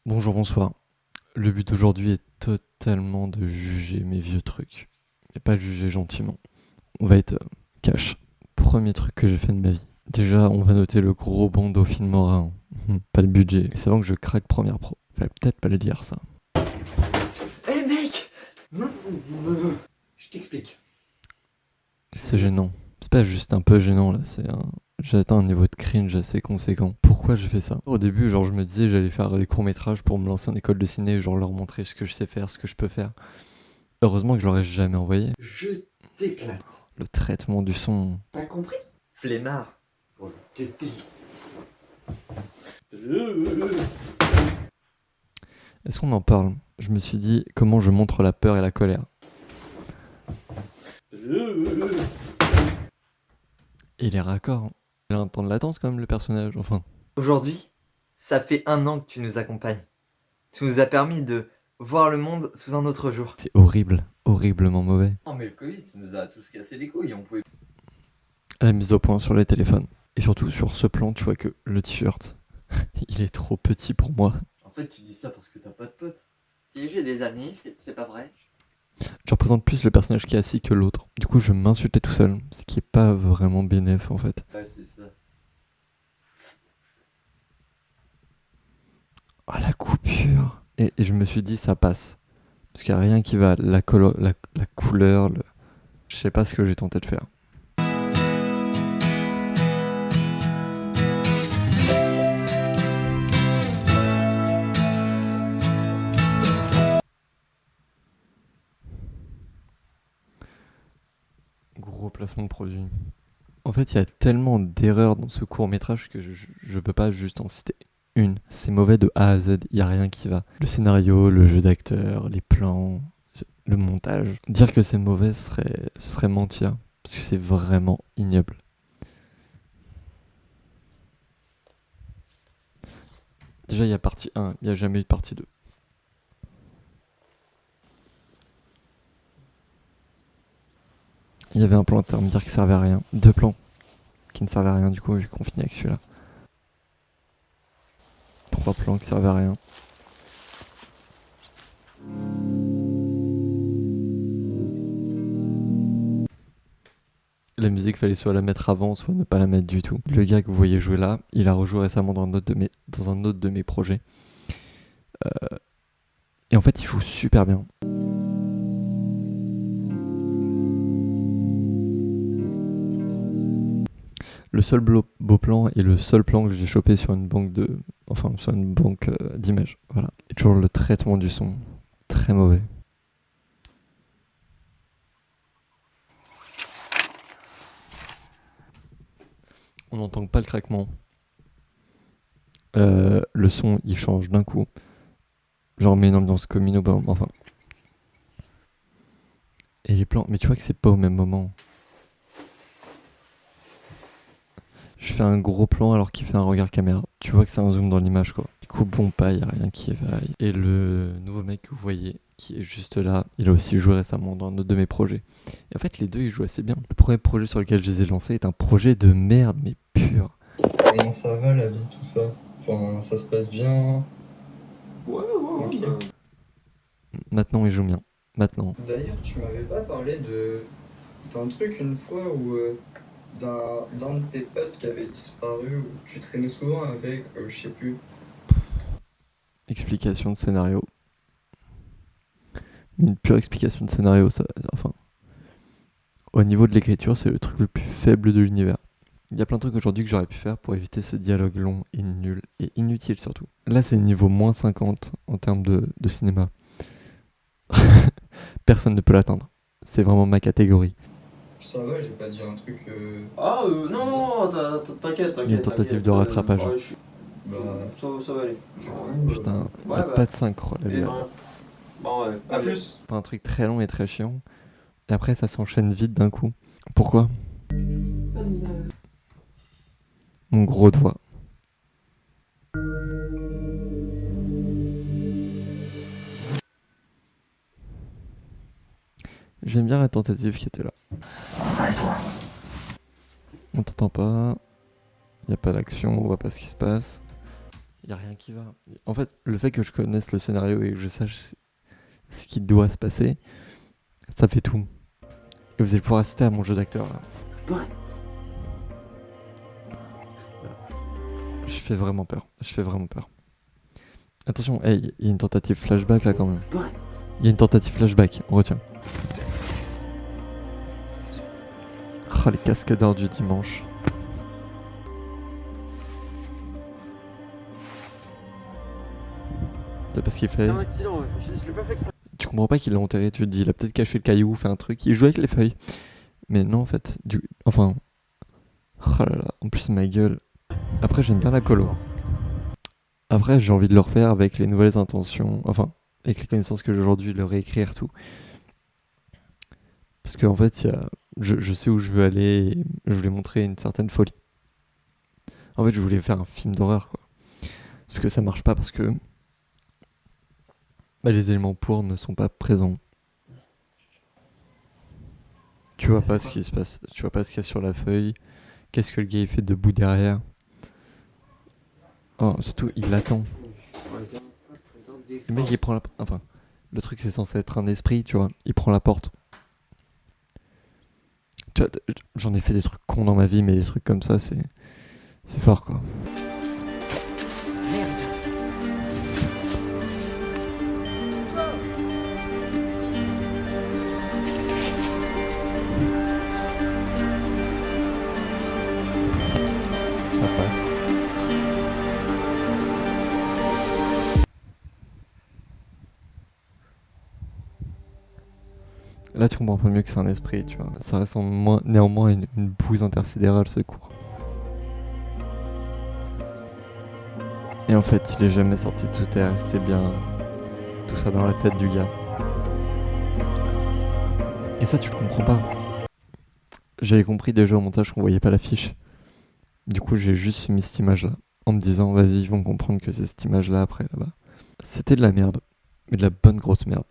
Bonjour, bonsoir. Le but d'aujourd'hui est totalement de juger mes vieux trucs. Mais pas juger gentiment. On va être cash. Premier truc que j'ai fait de ma vie. Déjà, on va noter le gros bandeau film Mora. Pas le budget. C'est avant que je craque Premiere Pro. Fallait peut-être pas le dire ça. Hé mec, je t'explique. C'est gênant. C'est pas juste un peu gênant là, j'ai atteint un niveau de cringe assez conséquent. Pourquoi je fais ça? Au début, genre, je me disais j'allais faire des courts-métrages pour me lancer en école de ciné, genre leur montrer ce que je sais faire, ce que je peux faire. Heureusement que je leur ai jamais envoyé. Je t'éclate. Le traitement du son. T'as compris? Flemmard. Oh, Est-ce qu'on en parle? Je me suis dit comment je montre la peur et la colère. Et les raccords. Il a un temps de latence quand même le personnage, enfin. Aujourd'hui, ça fait 1 an que tu nous accompagnes. Tu nous as permis de voir le monde sous un autre jour. C'est horrible, horriblement mauvais. Non mais le Covid, ça nous a tous cassé les couilles, on pouvait... La mise au point sur les téléphones. Et surtout sur ce plan, tu vois que le t-shirt, il est trop petit pour moi. En fait, tu dis ça parce que t'as pas de potes. Si j'ai des amis, c'est pas vrai. Je représente plus le personnage qui est assis que l'autre. Du coup, je m'insultais tout seul, ce qui est pas vraiment bénéf en fait. Ouais, c'est ça. Oh la coupure. Et je me suis dit ça passe. Parce qu'il n'y a rien qui va. La couleur, je sais pas ce que j'ai tenté de faire. Gros placement de produit. En fait, il y a tellement d'erreurs dans ce court-métrage que je peux pas juste en citer une. C'est mauvais de A à Z, il y a rien qui va. Le scénario, le jeu d'acteur, les plans, le montage. Dire que c'est mauvais, ce serait mentir. Parce que c'est vraiment ignoble. Déjà, il y a partie 1, il n'y a jamais eu de partie 2. Il y avait un plan intermédiaire qui servait à rien. 2 plans qui ne servaient à rien du coup, vu qu'on finit avec celui-là. 3 plans qui servaient à rien. La musique, fallait soit la mettre avant, soit ne pas la mettre du tout. Le gars que vous voyez jouer là, il a rejoué récemment dans un autre de mes projets. Et en fait, il joue super bien. Le seul beau plan est le seul plan que j'ai chopé sur une banque d'images. Voilà. Et toujours le traitement du son, très mauvais. On n'entend pas le craquement. Le son, il change d'un coup. Genre, met une ambiance commune enfin. Et les plans, mais tu vois que c'est pas au même moment. Je fais un gros plan alors qu'il fait un regard caméra. Tu vois que c'est un zoom dans l'image quoi. Les coupes vont pas, y a rien qui va. Et le nouveau mec que vous voyez, qui est juste là, il a aussi joué récemment dans un autre de mes projets. Et en fait, les deux ils jouent assez bien. Le premier projet sur lequel je les ai lancés est un projet de merde, mais pur. Comment ça va la vie, tout ça? Enfin, ça se passe bien? Ouais, Ok. Maintenant, il joue bien. Maintenant. D'ailleurs, tu m'avais pas parlé d'un truc une fois où d'un de tes potes qui avait disparu, où tu traînais souvent avec, je sais plus. Explication de scénario. Une pure explication de scénario, ça. Enfin. Au niveau de l'écriture, c'est le truc le plus faible de l'univers. Il y a plein de trucs aujourd'hui que j'aurais pu faire pour éviter ce dialogue long et nul et inutile surtout. Là, c'est niveau moins 50 en termes de cinéma. Personne ne peut l'atteindre. C'est vraiment ma catégorie. Ça va, j'ai pas dit un truc. Non, t'inquiète. Il y a une tentative de rattrapage. Bah. Ça va aller. Putain, y Ouais, a bah. pas de synchro là. Et bon, ouais, à plus. Pas un truc très long et très chiant. Et après, ça s'enchaîne vite d'un coup. Pourquoi? Mon gros doigt. J'aime bien la tentative qui était là. On t'entend pas. Y a pas d'action, on voit pas ce qui se passe. y a rien qui va. En fait, le fait que je connaisse le scénario et que je sache ce qui doit se passer, ça fait tout. Et vous allez pouvoir assister à mon jeu d'acteur là. Je fais vraiment peur. Attention, hey, il y a une tentative flashback là quand même. Il y a une tentative flashback, on retient. Oh, les cascadeurs du dimanche. C'est parce qu'il fait. C'est un accident, ouais. Je l'ai pas fait exprès. Tu comprends pas qu'il l'a enterré, tu te dis, il a peut-être caché le caillou, fait un truc. Il joue avec les feuilles. Mais non, en fait, enfin. Oh là là, en plus, ma gueule. Après, j'aime bien la colo. Après, j'ai envie de le refaire avec les nouvelles intentions. Enfin, avec les connaissances que j'ai aujourd'hui, le réécrire tout. Parce qu'en fait, je sais où je veux aller et je voulais montrer une certaine folie. En fait, je voulais faire un film d'horreur, quoi. Parce que ça marche pas parce que les éléments pour ne sont pas présents. Tu vois pas ce qui se passe. Tu vois pas ce qu'il y a sur la feuille. Qu'est-ce que le gars il fait debout derrière. Oh, surtout, il l'attend. Le mec, il prend la... Enfin, le truc, c'est censé être un esprit, tu vois. Il prend la porte. Tu vois, j'en ai fait des trucs cons dans ma vie, mais des trucs comme ça, c'est fort, quoi. Ça passe. Là, tu comprends un peu mieux que c'est un esprit, tu vois. Ça ressemble néanmoins à une bouse intersidérale, ce cours. Et en fait, il est jamais sorti de sous terre, c'était bien tout ça dans la tête du gars. Et ça, tu le comprends pas. J'avais compris déjà au montage qu'on voyait pas l'affiche. Du coup, j'ai juste mis cette image-là, en me disant, vas-y, ils vont comprendre que c'est cette image-là après, là-bas. C'était de la merde, mais de la bonne grosse merde.